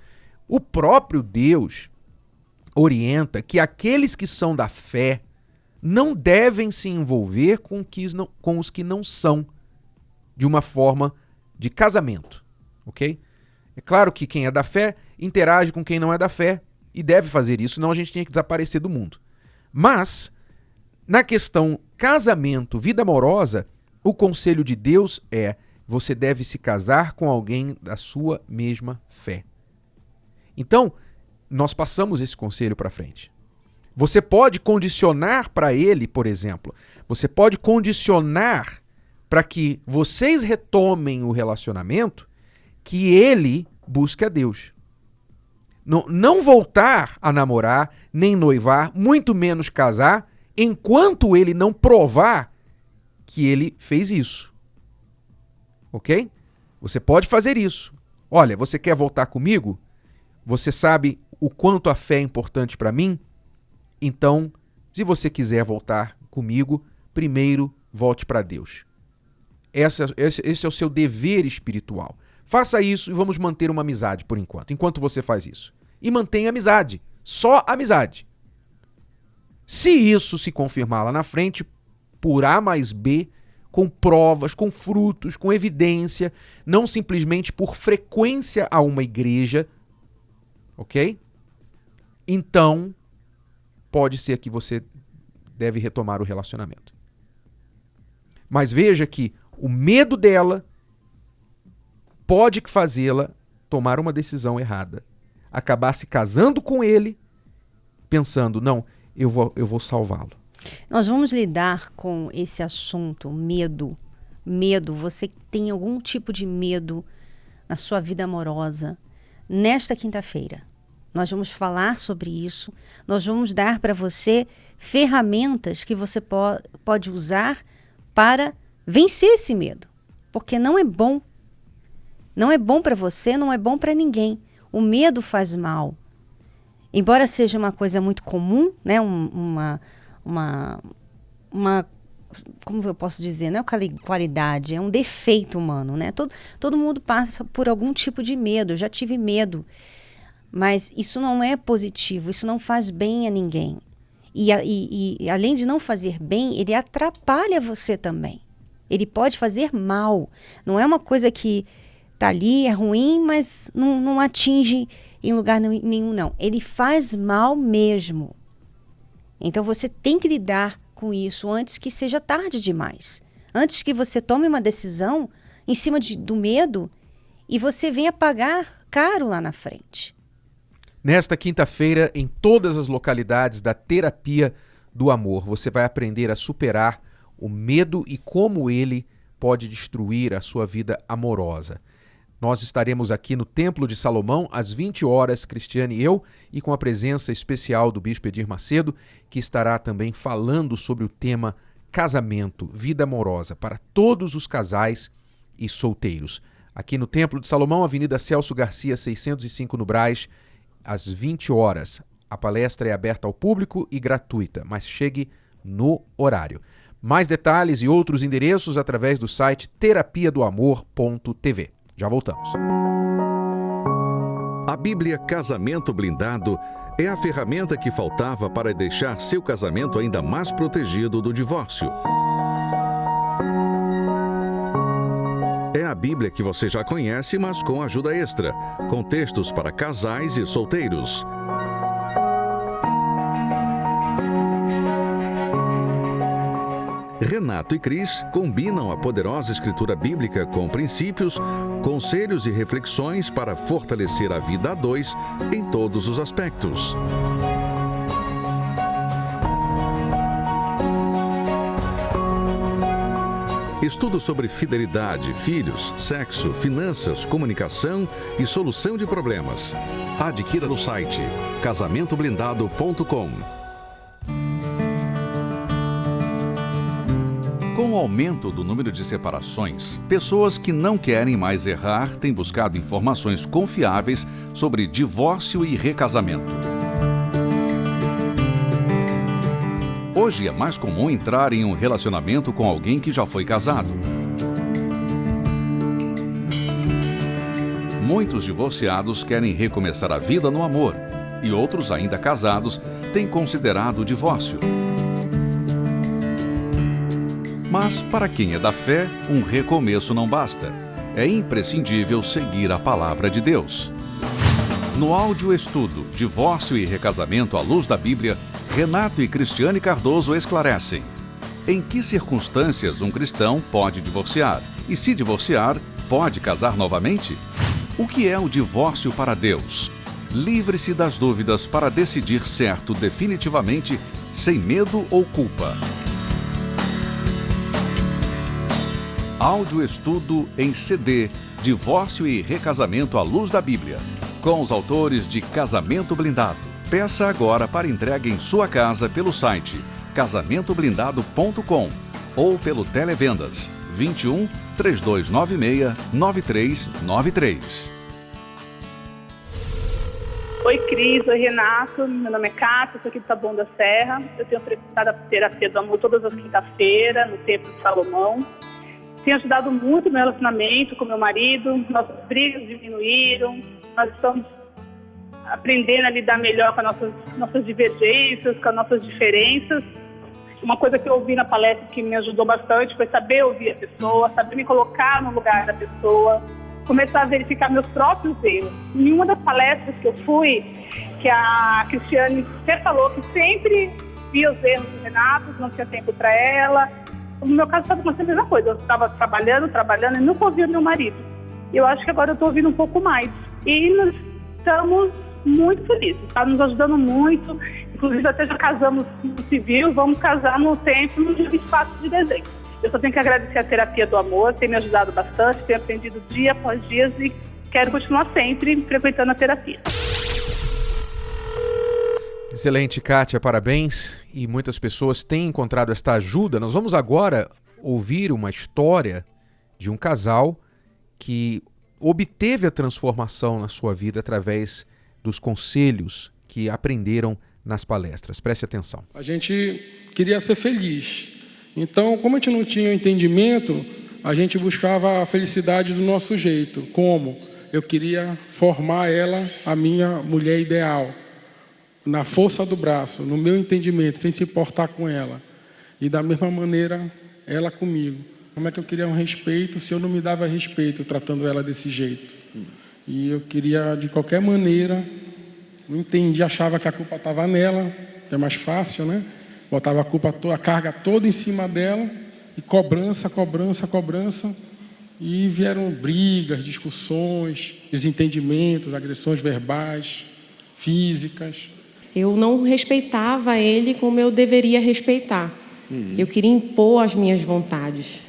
o próprio Deus orienta que aqueles que são da fé não devem se envolver com os que não são, de uma forma de casamento, ok? É claro que quem é da fé interage com quem não é da fé e deve fazer isso, senão a gente tinha que desaparecer do mundo. Mas, na questão casamento, vida amorosa, o conselho de Deus é: você deve se casar com alguém da sua mesma fé. Então, nós passamos esse conselho para frente. Você pode condicionar para ele, por exemplo, você pode condicionar para que vocês retomem o relacionamento, que ele busque a Deus. Não voltar a namorar, nem noivar, muito menos casar, enquanto ele não provar que ele fez isso. Ok? Você pode fazer isso. Olha, você quer voltar comigo? Você sabe o quanto a fé é importante para mim? Então, se você quiser voltar comigo, primeiro volte para Deus. Esse é o seu dever espiritual. Faça isso e vamos manter uma amizade por enquanto você faz isso. E mantenha amizade. Só amizade. Se isso se confirmar lá na frente, por A mais B, com provas, com frutos, com evidência, não simplesmente por frequência a uma igreja, ok? Então, pode ser que você deve retomar o relacionamento. Mas veja que o medo dela pode fazê-la tomar uma decisão errada. Acabar se casando com ele, pensando, não, eu vou salvá-lo. Nós vamos lidar com esse assunto, medo. Medo, você tem algum tipo de medo na sua vida amorosa. Nesta quinta-feira, nós vamos falar sobre isso. Nós vamos dar para você ferramentas que você pode usar para vencer esse medo. Porque não é bom. Não é bom para você, não é bom para ninguém. O medo faz mal. Embora seja uma coisa muito comum, né? Uma como eu posso dizer, não é qualidade, é um defeito humano, né? Todo mundo passa por algum tipo de medo. Eu já tive medo, mas isso não é positivo, isso não faz bem a ninguém. E além de não fazer bem, ele atrapalha você também. Ele pode fazer mal. Não é uma coisa que tá ali, é ruim, mas não atinge em lugar nenhum, não. Ele faz mal mesmo. Então você tem que lidar com isso antes que seja tarde demais. Antes que você tome uma decisão em cima do medo e você venha pagar caro lá na frente. Nesta quinta-feira, em todas as localidades da Terapia do Amor, você vai aprender a superar o medo e como ele pode destruir a sua vida amorosa. Nós estaremos aqui no Templo de Salomão, às 20 horas, Cristiane e eu, e com a presença especial do Bispo Edir Macedo, que estará também falando sobre o tema casamento, vida amorosa, para todos os casais e solteiros. Aqui no Templo de Salomão, Avenida Celso Garcia, 605 no Brás, às 20 horas. A palestra é aberta ao público e gratuita, mas chegue no horário. Mais detalhes e outros endereços através do site terapiadoamor.tv. Já voltamos. A Bíblia Casamento Blindado é a ferramenta que faltava para deixar seu casamento ainda mais protegido do divórcio. É a Bíblia que você já conhece, mas com ajuda extra, com textos para casais e solteiros. Renato e Cris combinam a poderosa escritura bíblica com princípios, conselhos e reflexões para fortalecer a vida a dois em todos os aspectos. Estudo sobre fidelidade, filhos, sexo, finanças, comunicação e solução de problemas. Adquira no site casamentoblindado.com. Com o aumento do número de separações, pessoas que não querem mais errar têm buscado informações confiáveis sobre divórcio e recasamento. Hoje é mais comum entrar em um relacionamento com alguém que já foi casado. Muitos divorciados querem recomeçar a vida no amor e outros, ainda casados, têm considerado o divórcio. Mas, para quem é da fé, um recomeço não basta. É imprescindível seguir a palavra de Deus. No áudio estudo Divórcio e Recasamento à Luz da Bíblia, Renato e Cristiane Cardoso esclarecem: em que circunstâncias um cristão pode divorciar? E se divorciar, pode casar novamente? O que é o divórcio para Deus? Livre-se das dúvidas para decidir certo definitivamente, sem medo ou culpa. Áudio estudo em CD, Divórcio e Recasamento à Luz da Bíblia. com os autores de Casamento Blindado. Peça agora para entrega em sua casa pelo site casamentoblindado.com ou pelo Televendas 21 3296 9393. Oi, Cris. Oi, Renato. Meu nome é Cátia, sou aqui de Taboão da Serra. Eu tenho frequentado a terapia do amor todas as quintas-feiras, no Templo de Salomão. Tenho ajudado muito no meu relacionamento com meu marido. Nossas brigas diminuíram. Nós estamos aprendendo a lidar melhor com as nossas divergências, com as nossas diferenças. Uma coisa que eu ouvi na palestra que me ajudou bastante foi saber ouvir a pessoa, saber me colocar no lugar da pessoa, começar a verificar meus próprios erros. Em uma das palestras que eu fui, que a Cristiane sempre falou que sempre via os erros do Renato, não tinha tempo para ela. No meu caso, estava acontecendo a mesma coisa. Eu estava trabalhando e nunca ouvia meu marido. E eu acho que agora eu estou ouvindo um pouco mais. E nós estamos muito felizes. Está nos ajudando muito. Inclusive, até já casamos no civil, vamos casar no templo no dia 24 de dezembro. Eu só tenho que agradecer a terapia do amor, tem me ajudado bastante, tenho aprendido dia após dia e quero continuar sempre frequentando a terapia. Excelente, Kátia, parabéns. E muitas pessoas têm encontrado esta ajuda. Nós vamos agora ouvir uma história de um casal que obteve a transformação na sua vida através dos conselhos que aprenderam nas palestras. Preste atenção. A gente queria ser feliz. Então, como a gente não tinha entendimento, a gente buscava a felicidade do nosso jeito. Como? Eu queria formar ela, a minha mulher ideal, na força do braço, no meu entendimento, sem se importar com ela. E da mesma maneira, ela comigo. Como é que eu queria um respeito se eu não me dava respeito tratando ela desse jeito? E eu queria, de qualquer maneira, não entendi, achava que a culpa estava nela, que é mais fácil, né? Botava a carga toda em cima dela, e cobrança. E vieram brigas, discussões, desentendimentos, agressões verbais, físicas. Eu não respeitava ele como eu deveria respeitar. Eu queria impor as minhas vontades.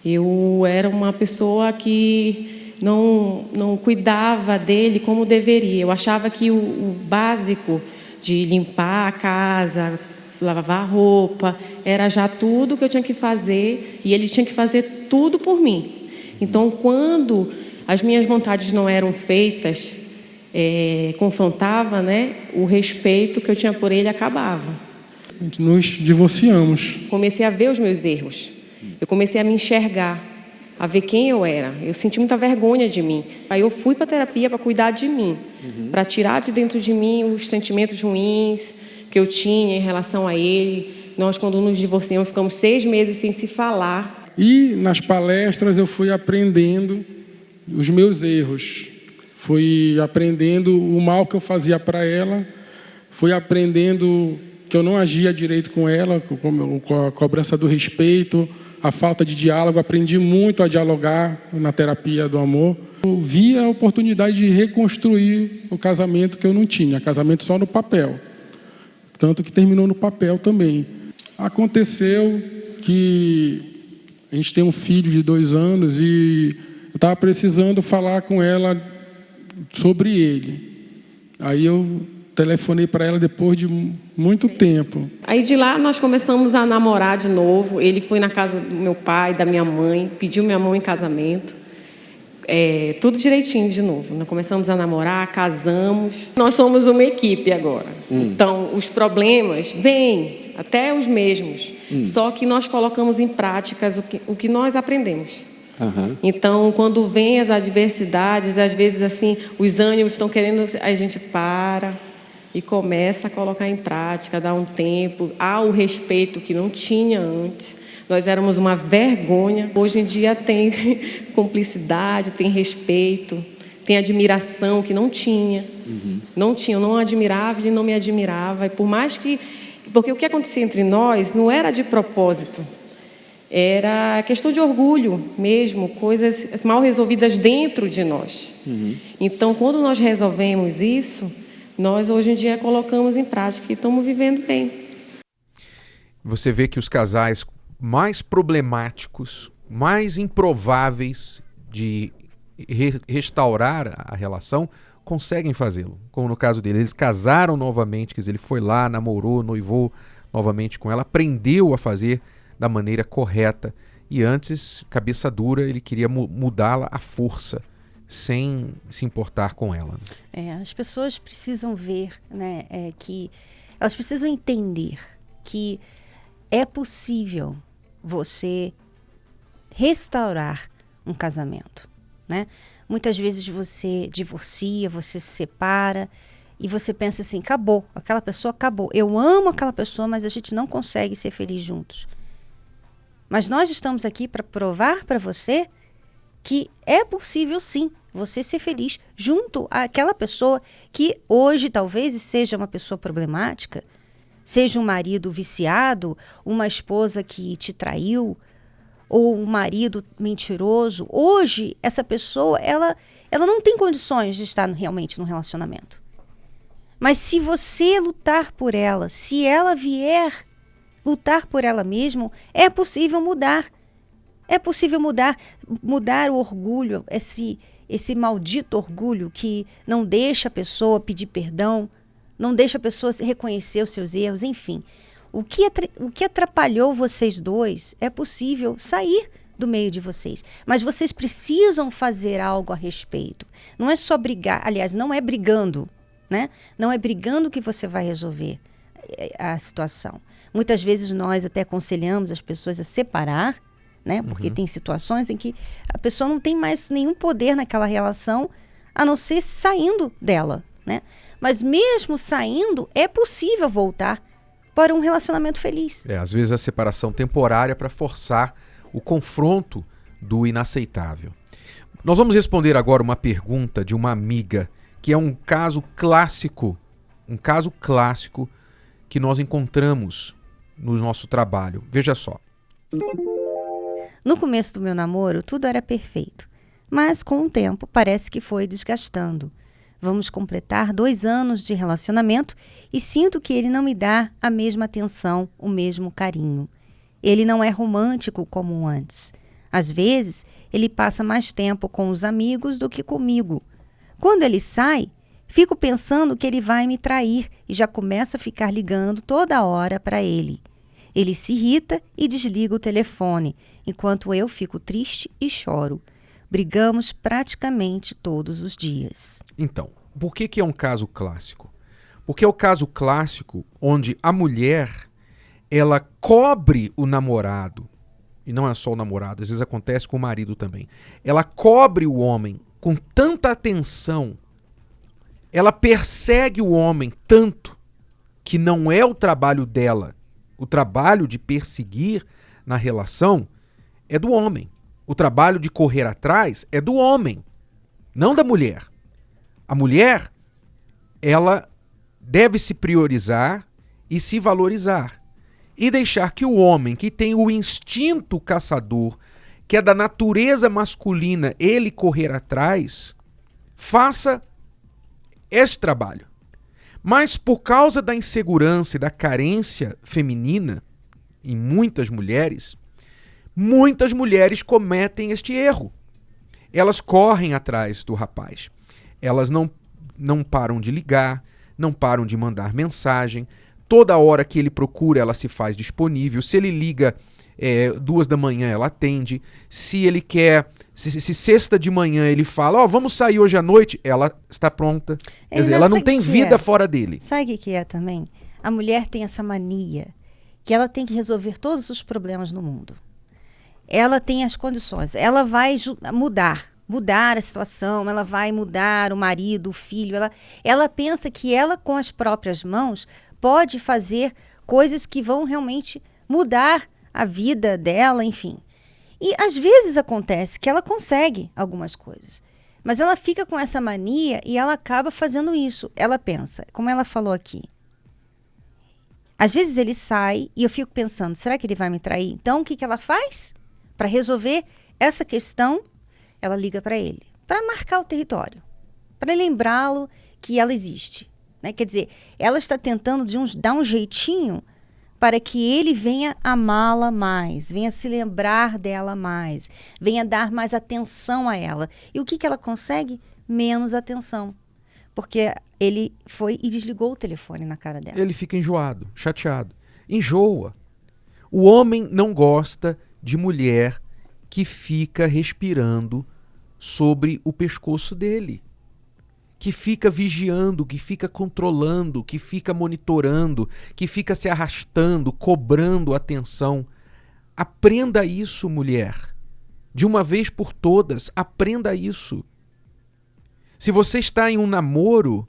Eu era uma pessoa que não cuidava dele como deveria. Eu achava que o básico de limpar a casa, lavar a roupa, era já tudo que eu tinha que fazer e ele tinha que fazer tudo por mim. Então, quando as minhas vontades não eram feitas, confrontava, né, o respeito que eu tinha por ele acabava. Nos divorciamos. Comecei a ver os meus erros. Eu comecei a me enxergar, a ver quem eu era. Eu senti muita vergonha de mim. Aí eu fui para a terapia para cuidar de mim, para tirar de dentro de mim os sentimentos ruins que eu tinha em relação a ele. Nós, quando nos divorciamos, ficamos 6 meses sem se falar. E nas palestras eu fui aprendendo os meus erros. Fui aprendendo o mal que eu fazia para ela. Fui aprendendo que eu não agia direito com ela, com a cobrança do respeito, a falta de diálogo. Aprendi muito a dialogar na terapia do amor. Eu vi a oportunidade de reconstruir o casamento que eu não tinha. Casamento só no papel. Tanto que terminou no papel também. Aconteceu que a gente tem um filho de 2 anos e eu estava precisando falar com ela sobre ele. Aí eu telefonei para ela depois de muito tempo. Aí de lá nós começamos a namorar de novo. Ele foi na casa do meu pai, da minha mãe, pediu minha mão em casamento. Tudo direitinho de novo. Nós começamos a namorar, casamos. Nós somos uma equipe agora. Então, os problemas vêm, até os mesmos. Só que nós colocamos em práticas o que nós aprendemos. Então, quando vem as adversidades, às vezes assim, os ânimos estão querendo, a gente para e começa a colocar em prática, dá um tempo. Há o respeito que não tinha antes. Nós éramos uma vergonha. Hoje em dia tem cumplicidade, tem respeito, tem admiração que não tinha. Não tinha, eu não admirava, ele não me admirava. E por mais que... Porque o que acontecia entre nós não era de propósito. Era questão de orgulho mesmo, coisas mal resolvidas dentro de nós. Então, quando nós resolvemos isso, nós hoje em dia colocamos em prática e estamos vivendo bem. Você vê que os casais mais problemáticos, mais improváveis de restaurar a relação, conseguem fazê-lo, como no caso dele. Eles casaram novamente, quer dizer, ele foi lá, namorou, noivou novamente com ela, aprendeu a fazer da maneira correta. E antes, cabeça dura, ele queria mudá-la à força, sem se importar com ela. As pessoas precisam ver, né, que elas precisam entender que é possível você restaurar um casamento, né? Muitas vezes você divorcia, você se separa e você pensa assim, acabou, aquela pessoa acabou. Eu amo aquela pessoa, mas a gente não consegue ser feliz juntos. Mas nós estamos aqui para provar para você que é possível sim você ser feliz junto àquela pessoa que hoje talvez seja uma pessoa problemática, seja um marido viciado, uma esposa que te traiu, ou um marido mentiroso. Hoje, essa pessoa, ela não tem condições de estar realmente num relacionamento. Mas se você lutar por ela, se ela vier lutar por ela mesma, é possível mudar. É possível mudar o orgulho, esse maldito orgulho que não deixa a pessoa pedir perdão, não deixa a pessoa reconhecer os seus erros, enfim. O que atrapalhou vocês dois é possível sair do meio de vocês. Mas vocês precisam fazer algo a respeito. Não é só brigar, aliás, não é brigando, né? Não é brigando que você vai resolver a situação. Muitas vezes nós até aconselhamos as pessoas a separar, né? Porque tem situações em que a pessoa não tem mais nenhum poder naquela relação, a não ser saindo dela, né? Mas mesmo saindo, é possível voltar para um relacionamento feliz. Às vezes a separação temporária para forçar o confronto do inaceitável. Nós vamos responder agora uma pergunta de uma amiga, que é um caso clássico que nós encontramos no nosso trabalho. Veja só. No começo do meu namoro, tudo era perfeito, mas com o tempo parece que foi desgastando. Vamos completar 2 anos de relacionamento e sinto que ele não me dá a mesma atenção, o mesmo carinho. Ele não é romântico como antes. Às vezes, ele passa mais tempo com os amigos do que comigo. Quando ele sai, fico pensando que ele vai me trair e já começo a ficar ligando toda hora para ele. Ele se irrita e desliga o telefone, enquanto eu fico triste e choro. Brigamos praticamente todos os dias. Então, por que é um caso clássico? Porque é o caso clássico onde a mulher, ela cobre o namorado, e não é só o namorado, às vezes acontece com o marido também. Ela cobre o homem com tanta atenção, ela persegue o homem tanto que não é o trabalho dela. O trabalho de perseguir na relação é do homem. O trabalho de correr atrás é do homem, não da mulher. A mulher, ela deve se priorizar e se valorizar. E deixar que o homem, que tem o instinto caçador, que é da natureza masculina, ele correr atrás, faça este trabalho. Mas por causa da insegurança e da carência feminina em muitas mulheres cometem este erro. Elas correm atrás do rapaz. Elas não param de ligar, não param de mandar mensagem. Toda hora que ele procura, ela se faz disponível. Se ele liga 2 da manhã, ela atende. Se ele quer, se sexta de manhã ele fala, vamos sair hoje à noite, ela está pronta. Quer dizer, ela não tem vida fora dele. Sabe o que é também? A mulher tem essa mania que ela tem que resolver todos os problemas no mundo. Ela tem as condições, ela vai mudar a situação, ela vai mudar o marido, o filho. Ela pensa que ela, com as próprias mãos, pode fazer coisas que vão realmente mudar a vida dela, enfim. E às vezes acontece que ela consegue algumas coisas, mas ela fica com essa mania e ela acaba fazendo isso. Ela pensa, como ela falou aqui, às vezes ele sai e eu fico pensando, será que ele vai me trair? Então o que ela faz? Para resolver essa questão, ela liga para ele, para marcar o território, para lembrá-lo que ela existe, né? Quer dizer, ela está tentando dar um jeitinho para que ele venha amá-la mais, venha se lembrar dela mais, venha dar mais atenção a ela. E o que ela consegue? Menos atenção. porque ele foi e desligou o telefone na cara dela. Ele fica enjoado, chateado. Enjoa. O homem não gosta de mulher que fica respirando sobre o pescoço dele, que fica vigiando, que fica controlando, que fica monitorando, que fica se arrastando, cobrando atenção. Aprenda isso, mulher. De uma vez por todas, aprenda isso. Se você está em um namoro,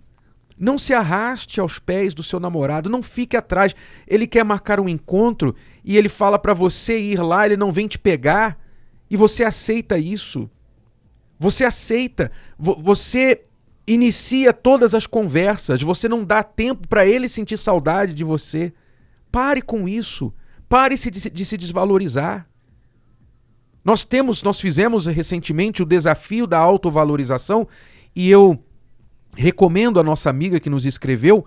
não se arraste aos pés do seu namorado, não fique atrás. Ele quer marcar um encontro e ele fala para você ir lá, ele não vem te pegar e você aceita isso. Você aceita, você inicia todas as conversas, você não dá tempo para ele sentir saudade de você. Pare com isso, pare de se desvalorizar. Nós fizemos recentemente o desafio da autovalorização e eu recomendo a nossa amiga que nos escreveu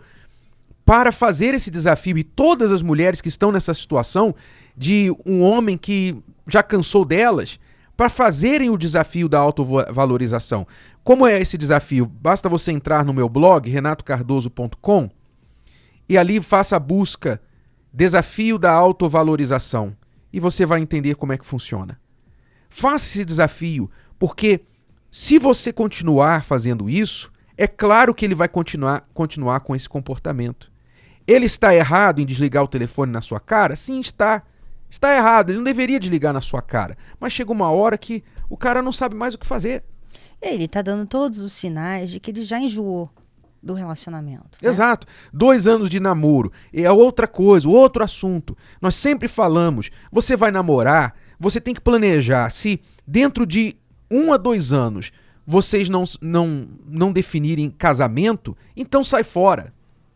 para fazer esse desafio, e todas as mulheres que estão nessa situação de um homem que já cansou delas, para fazerem o desafio da autovalorização. Como é esse desafio? Basta você entrar no meu blog, renatocardoso.com, e ali faça a busca Desafio da Autovalorização, e você vai entender como é que funciona. Faça esse desafio, porque se você continuar fazendo isso, é claro que ele vai continuar com esse comportamento. Ele está errado em desligar o telefone na sua cara? Sim, está. Está errado, ele não deveria desligar na sua cara. Mas chega uma hora que o cara não sabe mais o que fazer. Ele está dando todos os sinais de que ele já enjoou do relacionamento. Né? Exato. 2 anos de namoro. É outra coisa, outro assunto. Nós sempre falamos, você vai namorar, você tem que planejar. Se dentro de 1 a 2 anos vocês não definirem casamento, então sai fora.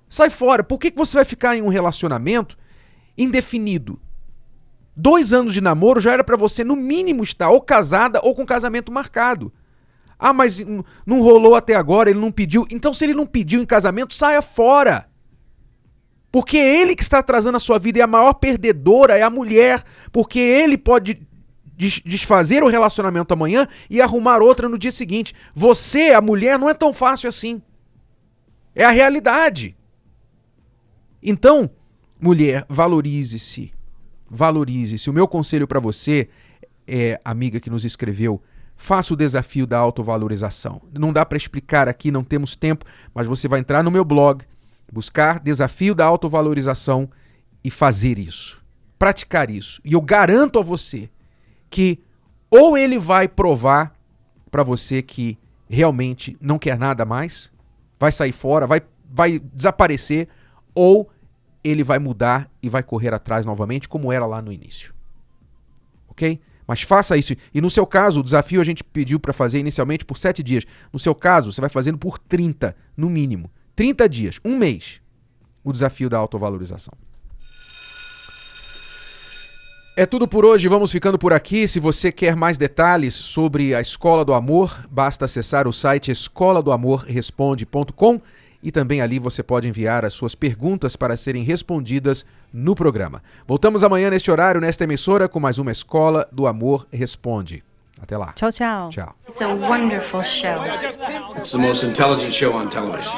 Sai fora. Por que você vai ficar em um relacionamento indefinido? 2 anos de namoro já era para você, no mínimo, estar ou casada ou com casamento marcado. Ah, mas não rolou até agora, ele não pediu. Então, se ele não pediu em casamento, saia fora. Porque é ele que está atrasando a sua vida, e a maior perdedora é a mulher. Porque ele pode desfazer o relacionamento amanhã e arrumar outra no dia seguinte. Você, a mulher, não é tão fácil assim. É a realidade. Então, mulher, valorize-se. Valorize-se. O meu conselho para você, amiga que nos escreveu, faça o desafio da autovalorização. Não dá para explicar aqui, não temos tempo, mas você vai entrar no meu blog, buscar desafio da autovalorização e fazer isso. Praticar isso. E eu garanto a você que ou ele vai provar para você que realmente não quer nada mais, vai sair fora, vai desaparecer, ou ele vai mudar e vai correr atrás novamente, como era lá no início. Ok? Mas faça isso. E no seu caso, o desafio a gente pediu para fazer inicialmente por 7 dias. No seu caso, você vai fazendo por 30, no mínimo. 30 dias, 1 mês, o desafio da autovalorização. É tudo por hoje, vamos ficando por aqui. Se você quer mais detalhes sobre a Escola do Amor, basta acessar o site escoladoamorresponde.com. E também ali você pode enviar as suas perguntas para serem respondidas no programa. Voltamos amanhã neste horário, nesta emissora, com mais uma Escola do Amor Responde. Até lá. Tchau, tchau. Tchau. It's a wonderful show. It's the most intelligent show on television.